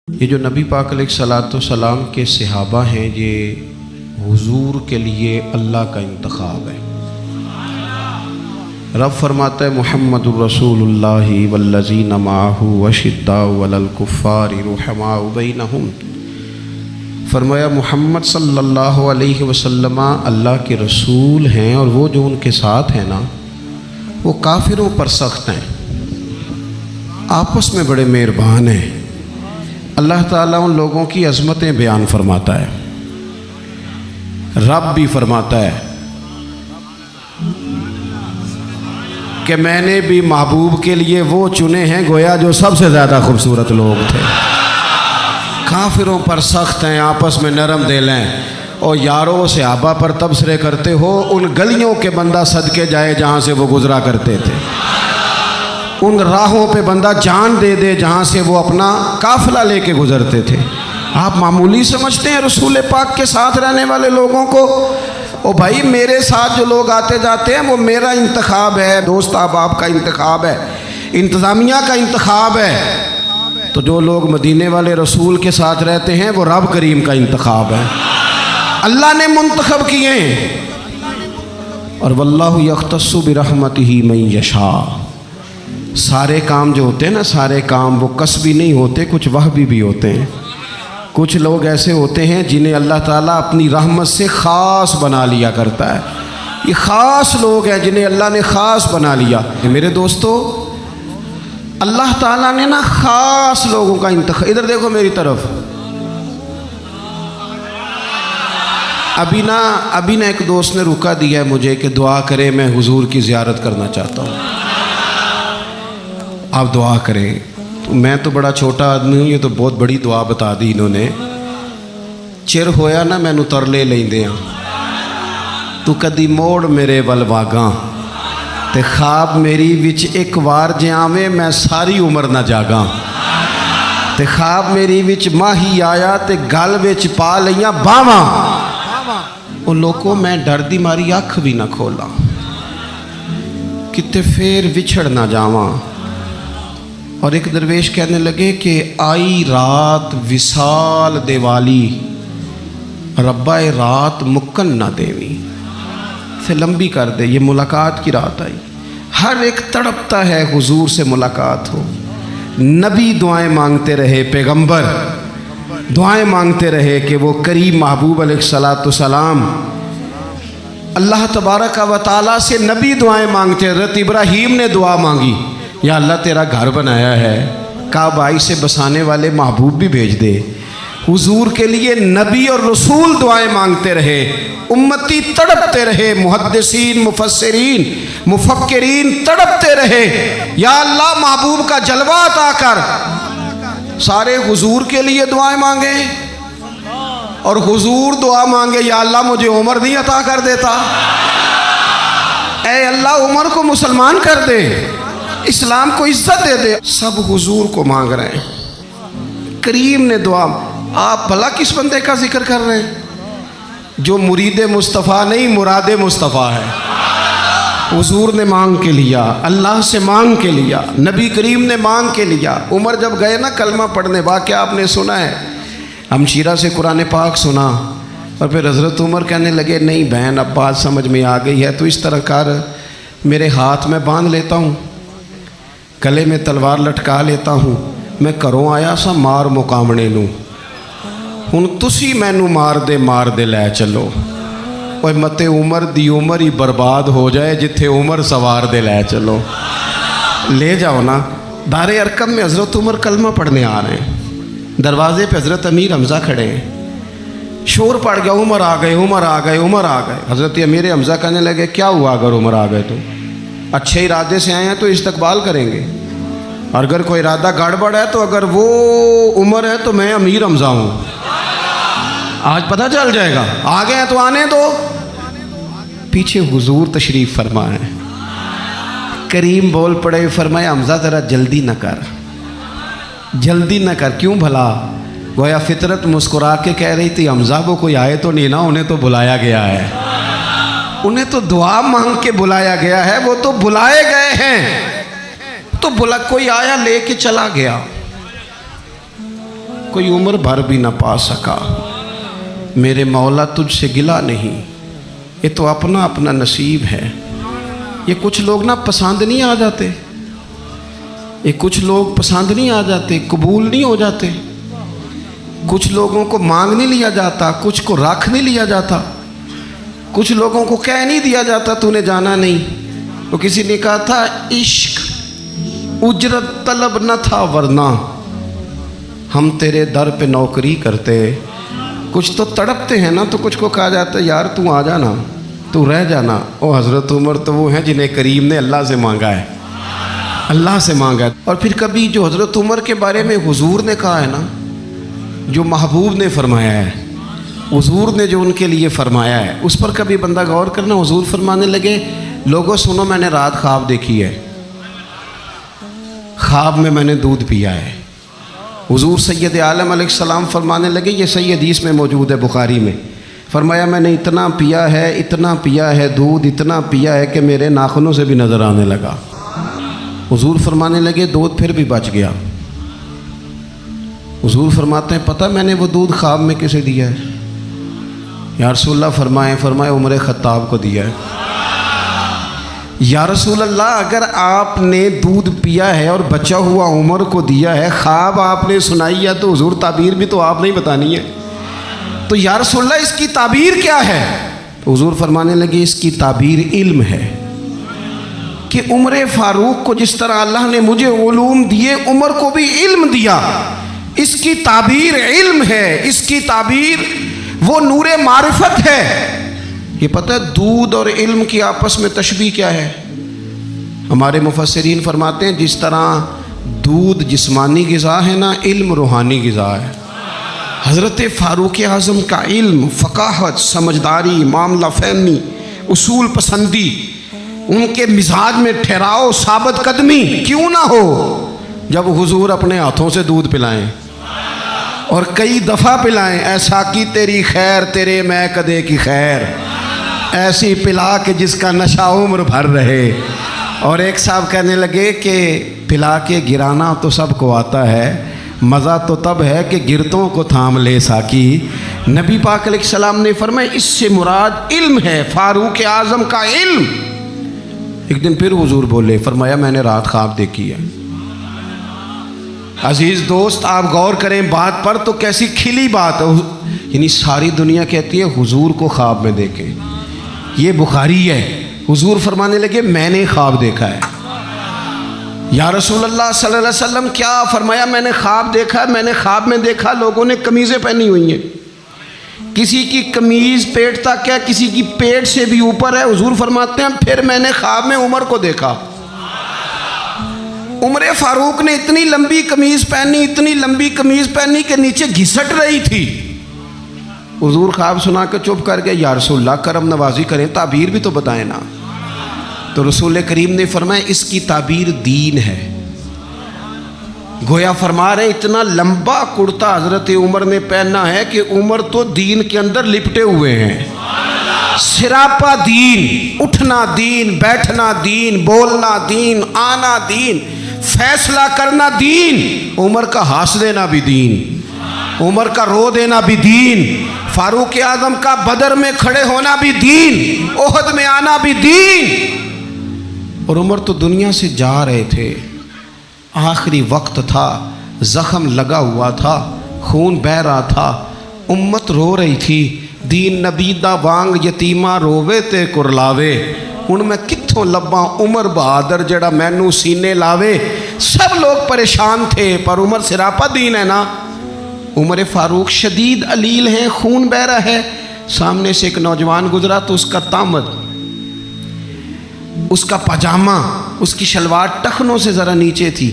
یہ جو نبی پاک علیہ الصلوۃ والسلام کے صحابہ ہیں، یہ حضور کے لیے اللہ کا انتخاب ہے۔ رب فرماتا ہے محمد الرسول اللہ والذین معہ اشداء علی الکفار رحماء بینہم، فرمایا محمد صلی اللہ علیہ وسلم اللہ کے رسول ہیں اور وہ جو ان کے ساتھ ہیں نا وہ کافروں پر سخت ہیں، آپس میں بڑے مہربان ہیں۔ اللہ تعالیٰ ان لوگوں کی عظمتیں بیان فرماتا ہے۔ رب بھی فرماتا ہے کہ میں نے بھی محبوب کے لیے وہ چنے ہیں گویا جو سب سے زیادہ خوبصورت لوگ تھے۔ کافروں پر سخت ہیں، آپس میں نرم دل ہیں، اور یارو صحابہ پر تبصرے کرتے ہو، ان گلیوں کے بندہ صدقے جائے جہاں سے وہ گزرا کرتے تھے، ان راہوں پہ بندہ جان دے دے جہاں سے وہ اپنا قافلہ لے کے گزرتے تھے۔ آپ معمولی سمجھتے ہیں رسول پاک کے ساتھ رہنے والے لوگوں کو؟ او بھائی، میرے ساتھ جو لوگ آتے جاتے ہیں وہ میرا انتخاب ہے، دوست احباب کا انتخاب ہے، انتظامیہ کا انتخاب ہے۔ تو جو لوگ مدینے والے رسول کے ساتھ رہتے ہیں وہ رب کریم کا انتخاب ہے، اللہ نے منتخب کیے ہیں۔ اور واللہ یختص برحمتہ من یشاء، سارے کام جو ہوتے ہیں نا، سارے کام وہ کسبی نہیں ہوتے، کچھ وہبی بھی ہوتے ہیں۔ کچھ لوگ ایسے ہوتے ہیں جنہیں اللہ تعالیٰ اپنی رحمت سے خاص بنا لیا کرتا ہے۔ یہ خاص لوگ ہیں جنہیں اللہ نے خاص بنا لیا۔ میرے دوستو، اللہ تعالیٰ نے نا خاص لوگوں کا انتخاب، ادھر دیکھو میری طرف، ابھی نا ایک دوست نے روکا دیا ہے مجھے کہ دعا کرے، میں حضور کی زیارت کرنا چاہتا ہوں، آپ دعا کریں۔ میں تو بڑا چھوٹا آدمی ہوں، یہ تو بہت بڑی دعا بتا دی انہوں نے۔ چر ہویا نا مینوں ترلے لیندیاں، تو کدی موڑ میرے ول واگاں، تے خواب میری وچ ایک وار جے آویں میں ساری عمر نہ جاگاں، تے خواب میری وچ ماہی آیا تے گل وچ پا لیاں باواں، ان لوگوں میں ڈر دی ماری اکھ بھی نہ کھولاں، کتے پھر وچھڑ نہ جاواں۔ اور ایک درویش کہنے لگے کہ آئی رات وصال دیوالی، ربا رات مکن نہ دیوی، سے لمبی کر دے، یہ ملاقات کی رات آئی۔ ہر ایک تڑپتا ہے حضور سے ملاقات ہو۔ نبی دعائیں مانگتے رہے، پیغمبر دعائیں مانگتے رہے کہ وہ کریم محبوب علیہ الصلوۃ والسلام اللہ تبارک و تعالیٰ سے نبی دعائیں مانگتے۔ حضرت ابراہیم نے دعا مانگی، یا اللہ تیرا گھر بنایا ہے، کعبہ سے بسانے والے محبوب بھی بھیج دے۔ حضور کے لیے نبی اور رسول دعائیں مانگتے رہے، امتی تڑپتے رہے، محدثین، مفسرین، مفکرین تڑپتے رہے، یا اللہ محبوب کا جلوہ عطا کر۔ سارے حضور کے لیے دعائیں مانگیں اور حضور دعا مانگے، یا اللہ مجھے عمر نہیں عطا کر دیتا، اے اللہ عمر کو مسلمان کر دے، اسلام کو عزت دے دے۔ سب حضور کو مانگ رہے ہیں۔ کریم نے دعا، آپ بھلا کس بندے کا ذکر کر رہے ہیں جو مرید مصطفیٰ نہیں مراد مصطفیٰ ہے؟ حضور نے مانگ کے لیا، اللہ سے مانگ کے لیا، نبی کریم نے مانگ کے لیا۔ عمر جب گئے نا کلمہ پڑھنے، واقعہ آپ نے سنا ہے، ہمشیرہ سے قرآن پاک سنا، اور پھر حضرت عمر کہنے لگے نہیں بہن اب بات سمجھ میں آ گئی ہے، تو اس طرح کر، میرے ہاتھ میں باندھ لیتا ہوں، گلے میں تلوار لٹکا لیتا ہوں، میں کروں آیا سا مار مقامنے نوں، ہن تسی مینوں مار دے لے چلو، اوے متے عمر دی عمر ہی برباد ہو جائے جتھے عمر سوار دے لے چلو، لے جاؤ نا۔ دار ارقم میں حضرت عمر کلمہ پڑھنے آ رہے ہیں، دروازے پہ حضرت امیر حمزہ کھڑے ہیں، شور پڑ گیا، عمر آ گئے، عمر آ گئے، عمر آ گئے۔ حضرت امیر حمزہ کہنے لگے کیا ہوا اگر عمر آ گئے تو؟ اچھے ارادے سے آئے ہیں تو استقبال کریں گے، اور اگر کوئی ارادہ گڑبڑ ہے تو اگر وہ عمر ہے تو میں امیر حمزہ ہوں، آج پتہ چل جائے گا، آ گئے ہیں تو آنے دو۔ پیچھے حضور تشریف فرما ہے، کریم بول پڑے، فرمایا حمزہ ذرا جلدی نہ کر، جلدی نہ کر، کیوں بھلا؟ گویا فطرت مسکرا کے کہہ رہی تھی حمزہ وہ کوئی آئے تو نہیں نا، انہیں تو بلایا گیا ہے، انہیں تو دعا مانگ کے بلایا گیا ہے، وہ تو بلائے گئے ہیں، تو کوئی آیا لے کے چلا گیا۔ کوئی عمر بھر بھی نہ پا سکا، میرے مولا تجھ سے گلا نہیں، یہ تو اپنا اپنا نصیب ہے۔ یہ کچھ لوگ نا پسند نہیں آ جاتے، یہ کچھ لوگ پسند نہیں آ جاتے، قبول نہیں ہو جاتے، کچھ لوگوں کو مانگ نہیں لیا جاتا، کچھ کو رکھ نہیں لیا جاتا، کچھ لوگوں کو کہہ نہیں دیا جاتا تو نے جانا نہیں۔ تو کسی نے کہا تھا عشق اجرت طلب نہ تھا ورنہ ہم تیرے در پہ نوکری کرتے۔ کچھ تو تڑپتے ہیں نا، تو کچھ کو کہا جاتا ہے یار تو آ جانا، تو رہ جانا۔ او حضرت عمر تو وہ ہیں جنہیں کریم نے اللہ سے مانگا ہے، اللہ سے مانگا ہے۔ اور پھر کبھی جو حضرت عمر کے بارے میں حضور نے کہا ہے نا، جو محبوب نے فرمایا ہے، حضور نے جو ان کے لیے فرمایا ہے، اس پر کبھی بندہ غور کرنا۔ حضور فرمانے لگے لوگوں سنو، میں نے رات خواب دیکھی ہے، خواب میں نے دودھ پیا ہے۔ حضور سید عالم علیہ السلام فرمانے لگے، یہ صحیح حدیث میں موجود ہے بخاری میں، فرمایا میں نے اتنا پیا ہے دودھ، اتنا پیا ہے کہ میرے ناخنوں سے بھی نظر آنے لگا۔ حضور فرمانے لگے دودھ پھر بھی بچ گیا۔ حضور فرماتے ہیں پتہ میں نے وہ دودھ خواب میں کسے دیا ہے؟ یا رسول اللہ فرمائے عمر خطاب کو دیا ہے۔ یا رسول اللہ اگر آپ نے دودھ پیا ہے اور بچا ہوا عمر کو دیا ہے، خواب آپ نے سنائی ہے، تو حضور تعبیر بھی تو آپ نہیں بتانی ہے، تو یا رسول اللہ اس کی تعبیر کیا ہے؟ تو حضور فرمانے لگے اس کی تعبیر علم ہے، کہ عمر فاروق کو جس طرح اللہ نے مجھے علوم دیے، عمر کو بھی علم دیا، اس کی تعبیر علم ہے، اس کی تعبیر وہ نور معرفت ہے۔ یہ پتہ ہے دودھ اور علم کی آپس میں تشبیہ کیا ہے؟ ہمارے مفسرین فرماتے ہیں جس طرح دودھ جسمانی غذا ہے نا، علم روحانی غذا ہے۔ حضرت فاروق اعظم کا علم، فقاہت، سمجھداری، معاملہ فہمی، اصول پسندی، ان کے مزاج میں ٹھہراؤ، ثابت قدمی کیوں نہ ہو جب حضور اپنے ہاتھوں سے دودھ پلائیں اور کئی دفعہ پلائیں۔ ایسا کی تیری خیر تیرے میں کدے کی خیر، ایسی پلا کہ جس کا نشہ عمر بھر رہے۔ اور ایک صاحب کہنے لگے کہ پلا کے گرانا تو سب کو آتا ہے، مزہ تو تب ہے کہ گرتوں کو تھام لے ساکی۔ نبی پاک علیہ السلام نے فرمایا اس سے مراد علم ہے، فاروق اعظم کا علم۔ ایک دن پھر حضور بولے، فرمایا میں نے رات خواب دیکھی ہے۔ عزیز دوست آپ غور کریں بات پر، تو کیسی کھلی بات ہے، یعنی ساری دنیا کہتی ہے حضور کو خواب میں دیکھیں، یہ بخاری ہے۔ حضور فرمانے لگے میں نے خواب دیکھا ہے۔ یا رسول اللہ صلی اللہ علیہ وسلم کیا؟ فرمایا میں نے خواب دیکھا، میں نے خواب میں دیکھا لوگوں نے قمیضیں پہنی ہوئی ہیں، کسی کی قمیض پیٹ تک ہے، کسی کی پیٹ سے بھی اوپر ہے۔ حضور فرماتے ہیں پھر میں نے خواب میں عمر کو دیکھا، عمر فاروق نے اتنی لمبی قمیض پہنی، اتنی لمبی قمیض پہنی کہ نیچے گھسٹ رہی تھی۔ حضور خواب سنا کے چپ کر گئے، یا رسول اللہ کرم نوازی کریں، تعبیر بھی تو بتائیں نا۔ تو رسول کریم نے فرمایا اس کی تعبیر دین ہے۔ گویا فرما رہے اتنا لمبا کرتا حضرت عمر نے پہنا ہے کہ عمر تو دین کے اندر لپٹے ہوئے ہیں، سراپا دین، اٹھنا دین، بیٹھنا دین، بولنا دین، آنا دین، فیصلہ کرنا دین۔ عمر کا ہنس دینا بھی دین، عمر کا رو دینا بھی دین، فاروق اعظم کا بدر میں کھڑے ہونا بھی دین، احد میں آنا بھی دین۔ اور عمر تو دنیا سے جا رہے تھے، آخری وقت تھا، زخم لگا ہوا تھا، خون بہہ رہا تھا، امت رو رہی تھی۔ دین نبی دا وانگ یتیمہ رووے تے کرلاوے، ہن میں کتھوں لباں عمر بہادر جڑا مینوں سینے لاوے۔ سب لوگ پریشان تھے، پر عمر سراپا دین ہے نا۔ عمر فاروق شدید علیل ہیں، خون بہہ رہا ہے، سامنے سے ایک نوجوان گزرا تو اس کا تامد، اس کا پاجامہ، اس کی شلوار ٹخنوں سے ذرا نیچے تھی،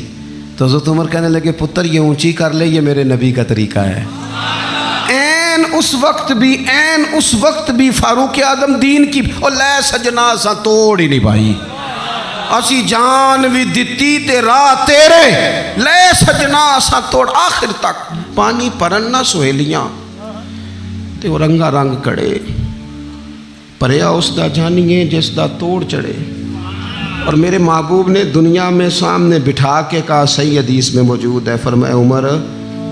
تو حضرت عمر کہنے لگے پتر یہ اونچی کر لے، یہ میرے نبی کا طریقہ ہے۔ این اس وقت بھی فاروق اعظم دین کی اور لے سجنا سا توڑ ہی نہیں بھائی، اسی جان بھی دتی تے راہ تیرے، لے سجنا سا توڑ، آخر تک پانی پرن نہ سہیلیاں تے وہ رنگا رنگ کڑے، پریا اس دا جانیے جس دا توڑ چڑھے۔ اور میرے محبوب نے دنیا میں سامنے بٹھا کے کہا، صحیح حدیث میں موجود ہے، فرمایا عمر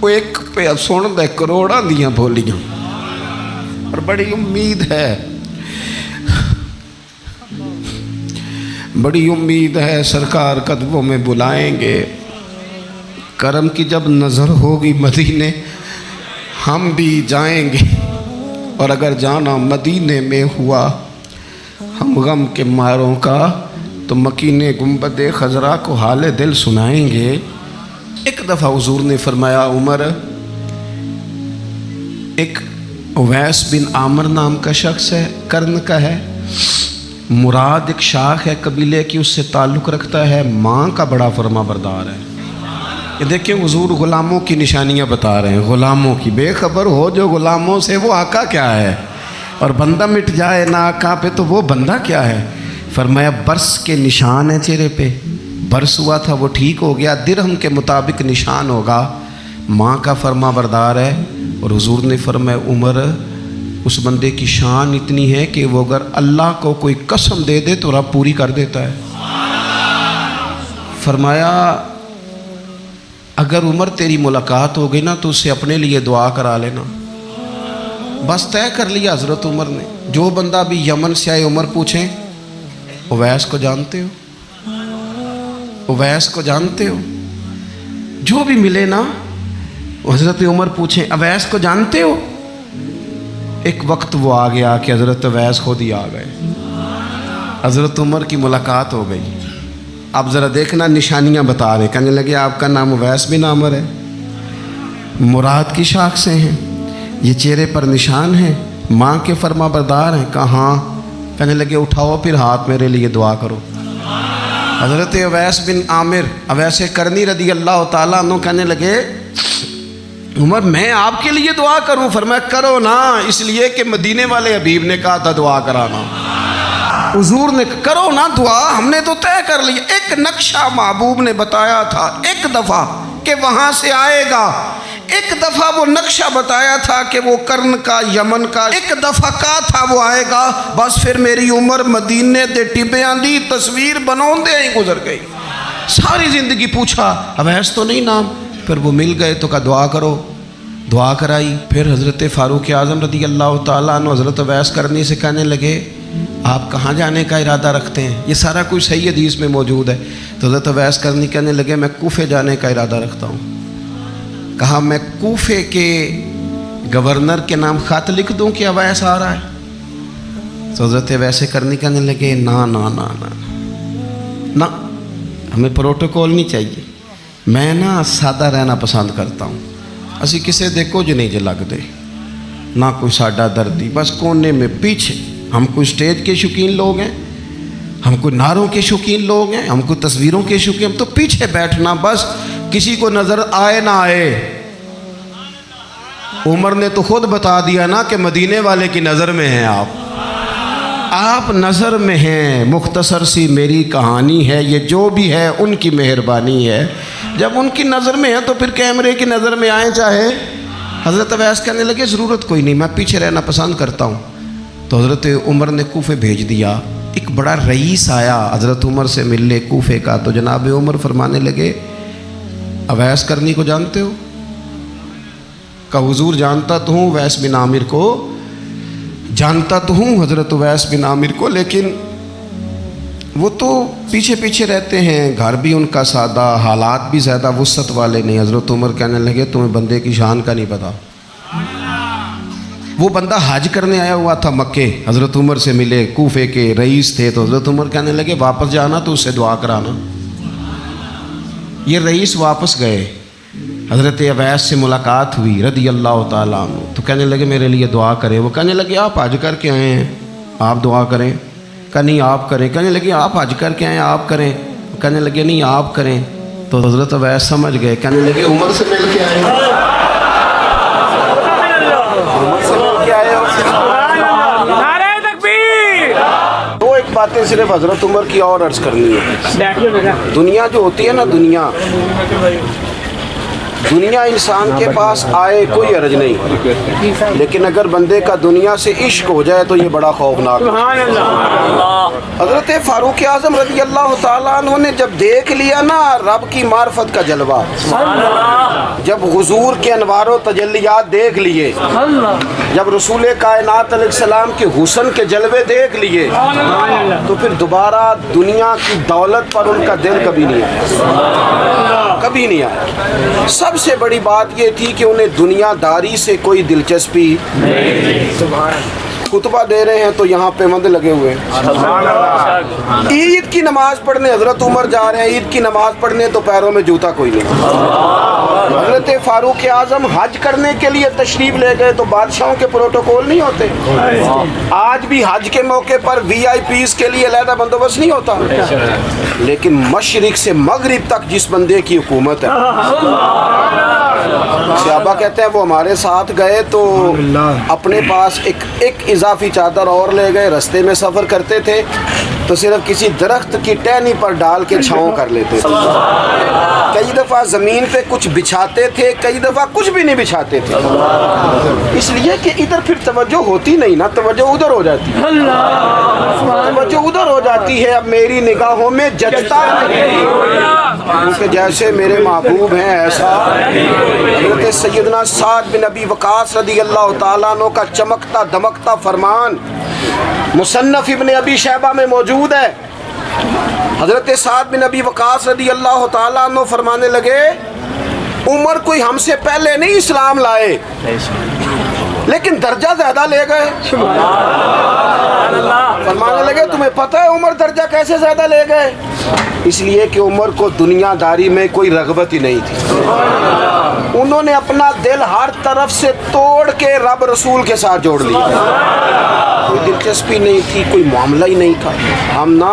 وہ ایک پہ سن دے کروڑاں دیاں بولیاں، اور بڑی امید ہے، بڑی امید ہے سرکار قدموں میں بلائیں گے۔ کرم کی جب نظر ہوگی مدینے ہم بھی جائیں گے، اور اگر جانا مدینے میں ہوا ہم غم کے ماروں کا تو مکین گنبد خضرا کو حال دل سنائیں گے۔ ایک دفعہ حضور نے فرمایا عمر، ایک اویس بن عامر نام کا شخص ہے، کرن کا ہے، مراد ایک شاخ ہے قبیلے کی، اس سے تعلق رکھتا ہے، ماں کا بڑا فرما بردار ہے۔ یہ دیکھیں حضور غلاموں کی نشانیاں بتا رہے ہیں، غلاموں کی، بے خبر ہو جو غلاموں سے وہ آقا کیا ہے، اور بندہ مٹ جائے نہ آقا پہ تو وہ بندہ کیا ہے۔ فرمایا برس کے نشان ہیں چہرے پہ، برس ہوا تھا وہ ٹھیک ہو گیا، درہم کے مطابق نشان ہوگا، ماں کا فرما بردار ہے۔ اور حضور نے فرمایا عمر، اس بندے کی شان اتنی ہے کہ وہ اگر اللہ کو کوئی قسم دے دے تو رب پوری کر دیتا ہے۔ فرمایا اگر عمر تیری ملاقات ہو گئی نا تو اسے اپنے لیے دعا کرا لینا۔ بس طے کر لیا حضرت عمر نے، جو بندہ بھی یمن سے آئے عمر پوچھیں اویس کو جانتے ہو، اویس کو جانتے ہو، جو بھی ملے نا حضرت عمر پوچھیں اویس کو جانتے ہو۔ ایک وقت وہ آ گیا کہ حضرت اویس خود ہی آ گئے، حضرت عمر کی ملاقات ہو گئی۔ اب ذرا دیکھنا نشانیاں بتا رہے، کہنے لگے آپ کا نام اویس بن عامر ہے، مراد کی شاخ سے ہیں، یہ چہرے پر نشان ہیں، ماں کے فرما بردار ہیں۔ کہاں؟ کہنے لگے اٹھاؤ پھر ہاتھ میرے لیے دعا کرو۔ حضرت اویس بن عامر اویس کرنی رضی اللہ تعالیٰ عنہ کہنے لگے عمر میں آپ کے لیے دعا کروں؟ فرمایا کرو نا، اس لیے کہ مدینے والے حبیب نے کہا تھا دعا کرانا، حضور نے کرو نا دعا، ہم نے تو طے کر لیا۔ ایک نقشہ محبوب نے بتایا تھا ایک دفعہ کہ وہاں سے آئے گا، ایک دفعہ وہ نقشہ بتایا تھا کہ وہ کرن کا یمن کا، ایک دفعہ کہا تھا وہ آئے گا، بس پھر میری عمر مدینے دے ٹبیاں دی تصویر بناؤں دے ہی گزر گئی۔ ساری زندگی پوچھا اویس تو نہیں نام، پھر وہ مل گئے تو کہا دعا کرو، دعا کرائی۔ پھر حضرت فاروق اعظم رضی اللہ تعالیٰ عنہ حضرت اویس کرنی سے کہنے لگے آپ کہاں جانے کا ارادہ رکھتے ہیں؟ یہ سارا کچھ صحیح حدیث میں موجود ہے۔ تو حضرت اویس کرنی کہنے لگے میں کوفے جانے کا ارادہ رکھتا ہوں۔ کہا میں کوفے کے گورنر کے نام خط لکھ دوں کہ اویس آ رہا ہے؟ تو حضرت اویس کرنی کہنے لگے نا نا نا نا نا، ہمیں پروٹوکول نہیں چاہیے، میں نا سادہ رہنا پسند کرتا ہوں، اسی کسے دے کچھ نہیں جے لگ دے، نہ کوئی ساڈا دردی، بس کونے میں پیچھے۔ ہم کوئی سٹیج کے شوقین لوگ ہیں، ہم کوئی نعروں کے شوقین لوگ ہیں، ہم کوئی تصویروں کے شوقین، ہم تو پیچھے بیٹھنا، بس کسی کو نظر آئے نہ آئے۔ عمر نے تو خود بتا دیا نا کہ مدینے والے کی نظر میں ہیں آپ نظر میں ہیں۔ مختصر سی میری کہانی ہے، یہ جو بھی ہے ان کی مہربانی ہے، جب ان کی نظر میں ہے تو پھر کیمرے کی نظر میں آئیں چاہے۔ حضرت اویس کہنے لگے ضرورت کوئی نہیں، میں پیچھے رہنا پسند کرتا ہوں۔ تو حضرت عمر نے کوفے بھیج دیا، ایک بڑا رئیس آیا حضرت عمر سے ملنے کوفے کا، تو جناب عمر فرمانے لگے اویس کرنی کو جانتے ہو؟ کہ حضور جانتا تو ہوں، اویس بن عامر کو جانتا تو ہوں، حضرت اویس بن عامر کو، لیکن وہ تو پیچھے پیچھے رہتے ہیں، گھر بھی ان کا سادہ، حالات بھی زیادہ وسعت والے نہیں۔ حضرت عمر کہنے لگے تمہیں بندے کی شان کا نہیں پتا، وہ بندہ حج کرنے آیا ہوا تھا مکے، حضرت عمر سے ملے، کوفے کے رئیس تھے، تو حضرت عمر کہنے لگے واپس جانا تو اس سے دعا کرانا۔ یہ رئیس واپس گئے، حضرت اویس سے ملاقات ہوئی رضی اللہ تعالیٰ عنہ، تو کہنے لگے میرے لیے دعا کریں۔ وہ کہنے لگے آپ حج کر کے آئے ہیں، آپ دعا کریں؟ کہ نہیں آپ کریں۔ کہنے لگے آپ حج کر کے آئے ہیں، آپ کریں؟ کہنے لگے نہیں آپ کریں۔ تو حضرت اویس سمجھ گئے، کہنے لگے عمر سے مل کے آئے ہیں، باتیں صرف حضرت عمر کی اور عرض کرنی ہے۔ دنیا جو ہوتی ہے نا، دنیا دنیا انسان کے پاس آئے کوئی عرض نہیں، لیکن اگر بندے کا دنیا سے عشق ہو جائے تو یہ بڑا خوفناک ہے۔ حضرت فاروق اعظم رضی اللہ تعالیٰ عنہ نے جب دیکھ لیا نا رب کی معرفت کا جلوہ، جب حضور کے انوار و تجلیات دیکھ لیے، جب رسول کائنات علیہ السلام کے حسن کے جلوے دیکھ لیے، تو پھر دوبارہ دنیا کی دولت پر ان کا دل کبھی نہیں آیا، کبھی نہیں آیا۔ سب سے بڑی بات یہ تھی کہ انہیں دنیا داری سے کوئی دلچسپی نہیں۔ خطبہ دے رہے ہیں تو یہاں پہ مند لگے ہوئے ہیں، عید کی نماز پڑھنے حضرت عمر جا رہے ہیں، عید کی نماز پڑھنے تو پیروں میں جوتا کوئی نہیں۔ حضرت فاروق اعظم حج کرنے کے لیے تشریف لے گئے تو بادشاہوں کے پروٹوکول نہیں ہوتے، آج بھی حج کے موقع پر وی آئی پیز کے لیے علیحدہ بندوبست نہیں ہوتا، لیکن مشرق سے مغرب تک جس بندے کی حکومت ہے، صحابہ کہتے ہیں وہ ہمارے ساتھ گئے تو اپنے پاس ایک اضافی چادر اور لے گئے، رستے میں سفر کرتے تھے تو صرف کسی درخت کی ٹہنی پر ڈال کے چھاؤں کر لیتے تھے، کئی دفعہ زمین پہ کچھ بچھاتے تھے، کئی دفعہ کچھ بھی نہیں بچھاتے تھے، اس لیے کہ ادھر پھر توجہ ہوتی نہیں نا، توجہ ادھر ہو جاتی ہے، توجہ ادھر ہو جاتی ہے۔ اب میری نگاہوں میں جچتا نہیں کیونکہ جیسے میرے محبوب ہیں ایسا حضرت سیدنا سعد بن ابی وقاص رضی اللہ تعالیٰ عنہ کا چمکتا دمکتا فرمان مصنف ابن ابی شیبہ میں موجود ہے۔ حضرت سعد بن ابی وقاص رضی اللہ تعالیٰ عنہ فرمانے لگے عمر کوئی ہم سے پہلے نہیں اسلام لائے لیکن درجہ زیادہ لے گئے۔ فرمانے لگے تمہیں پتہ ہے عمر درجہ کیسے زیادہ لے گئے؟ اس لیے کہ عمر کو دنیا داری میں کوئی رغبت ہی نہیں تھی، انہوں نے اپنا دل ہر طرف سے توڑ کے رب رسول کے ساتھ جوڑ لیا، کوئی دلچسپی نہیں تھی، کوئی معاملہ ہی نہیں تھا۔ ہم نا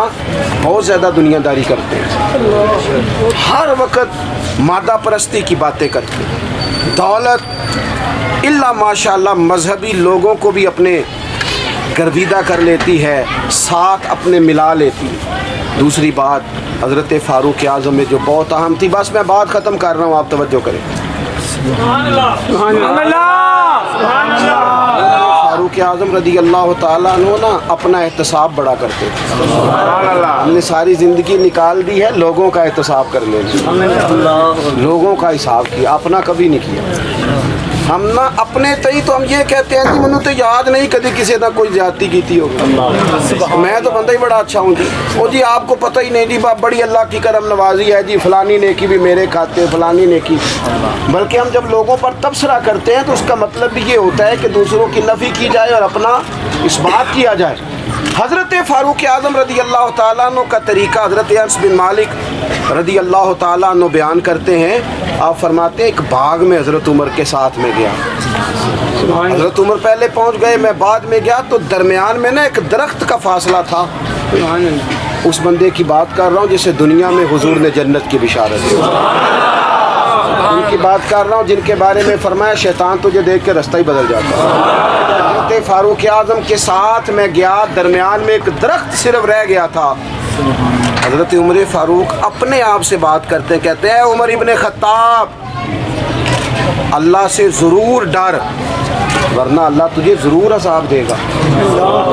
بہت زیادہ دنیا داری کرتے ہیں، ہر وقت مادہ پرستی کی باتیں کرتے ہیں، دولت الا ماشاءاللہ مذہبی لوگوں کو بھی اپنے گرویدہ کر لیتی ہے، ساتھ اپنے ملا لیتی ہے۔ دوسری بات حضرت فاروق اعظم میں جو بہت اہم تھی، بس میں بات ختم کر رہا ہوں، آپ توجہ کریں۔ فاروق اعظم رضی اللہ تعالیٰ عنہ نا اپنا احتساب بڑا کرتے تھے، ہم نے ساری زندگی نکال دی ہے لوگوں کا احتساب کر لینا، لوگوں کا حساب کیا، اپنا کبھی نہیں کیا۔ ہم نا اپنے تئی تو ہم یہ کہتے ہیں کہ منو تو یاد نہیں کدی کسی نہ کوئی زیادتی کیتی ہوگی، میں تو بندہ ہی بڑا اچھا ہوں جی، وہ جی آپ کو پتہ ہی نہیں جی بڑی اللہ کی کرم نوازی ہے جی، فلانی نیکی بھی میرے کھاتے، فلانی نیکی۔ بلکہ ہم جب لوگوں پر تبصرہ کرتے ہیں تو اس کا مطلب بھی یہ ہوتا ہے کہ دوسروں کی نفی کی جائے اور اپنا اثبات کیا جائے۔ حضرت فاروق اعظم رضی اللہ تعالیٰ عنہ کا طریقہ حضرت انس بن مالک رضی اللہ تعالیٰ عنہ بیان کرتے ہیں، آپ فرماتے ہیں ایک باغ میں حضرت عمر کے ساتھ میں گیا، حضرت عمر پہلے پہنچ گئے، میں بعد میں گیا، تو درمیان میں نا ایک درخت کا فاصلہ تھا، اس بندے کی بات کر رہا ہوں جسے دنیا میں حضور نے جنت کی بشارت دی، ان کی بات کر رہا ہوں جن کے بارے میں فرمایا شیطان تجھے دیکھ کے رستہ ہی بدل جاتا ہے۔ حضرت فاروق اعظم کے ساتھ میں گیا، درمیان میں ایک درخت صرف رہ گیا تھا، حضرت عمر فاروق اپنے آپ سے بات کرتے ہیں، کہتے ہیں عمر ابن خطاب اللہ سے ضرور ڈر ورنہ اللہ تجھے ضرور عذاب دے گا،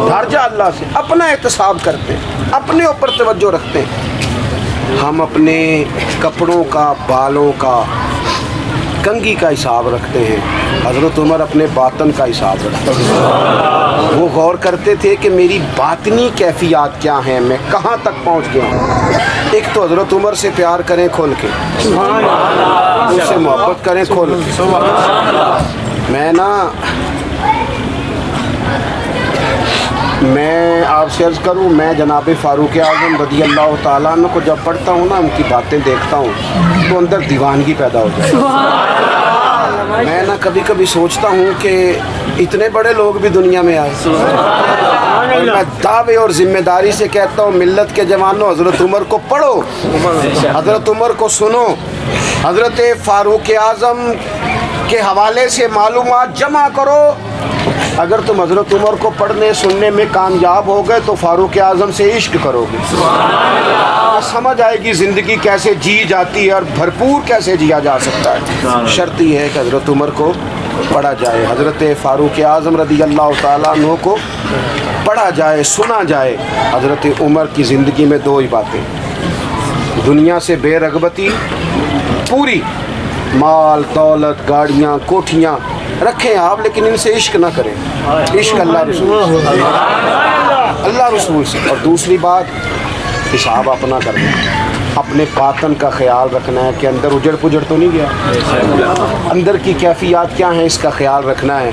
ڈر جا اللہ سے، اپنا احتساب کرتے ہیں، اپنے اوپر توجہ رکھتے ہیں۔ ہم اپنے کپڑوں کا، بالوں کا، کنگھی کا حساب رکھتے ہیں، حضرت عمر اپنے باطن کا حساب رکھتے ہیں، وہ غور کرتے تھے کہ میری باطنی کیفیات کیا ہیں، میں کہاں تک پہنچ گیا ہوں۔ ایک تو حضرت عمر سے پیار کریں کھول کے، ان سے محبت کریں کھول کے۔ میں آپ سے عرض کروں، میں جناب فاروق اعظم رضی اللہ تعالیٰ عنہ کو جب پڑھتا ہوں نا، ان کی باتیں دیکھتا ہوں تو اندر دیوانگی پیدا ہو جاتی ہے۔ میں نا کبھی کبھی سوچتا ہوں کہ اتنے بڑے لوگ بھی دنیا میں آئے، اور میں دعوے اور ذمہ داری سے کہتا ہوں ملت کے جوانوں حضرت عمر کو پڑھو، حضرت عمر کو سنو، حضرت فاروق اعظم کے حوالے سے معلومات جمع کرو، اگر تم حضرت عمر کو پڑھنے سننے میں کامیاب ہو گئے تو فاروق اعظم سے عشق کرو گے، سمجھ آئے گی زندگی کیسے جی جاتی ہے اور بھرپور کیسے جیا جا سکتا ہے۔ شرط یہ ہے کہ حضرت عمر کو پڑھا جائے، حضرت فاروق اعظم رضی اللہ تعالیٰ عنہ کو پڑھا جائے، سنا جائے۔ حضرت عمر کی زندگی میں دو ہی باتیں، دنیا سے بے رغبتی پوری، مال دولت گاڑیاں کوٹھیاں رکھیں آپ لیکن ان سے عشق نہ کریں، عشق اللہ رسول سے، اللہ رسول سے۔ اور دوسری بات، حساب اپنا کرنا، اپنے باطن کا خیال رکھنا ہے کہ اندر اجڑ پجڑ تو نہیں گیا، اندر کی کیفیات کیا ہیں اس کا خیال رکھنا ہے۔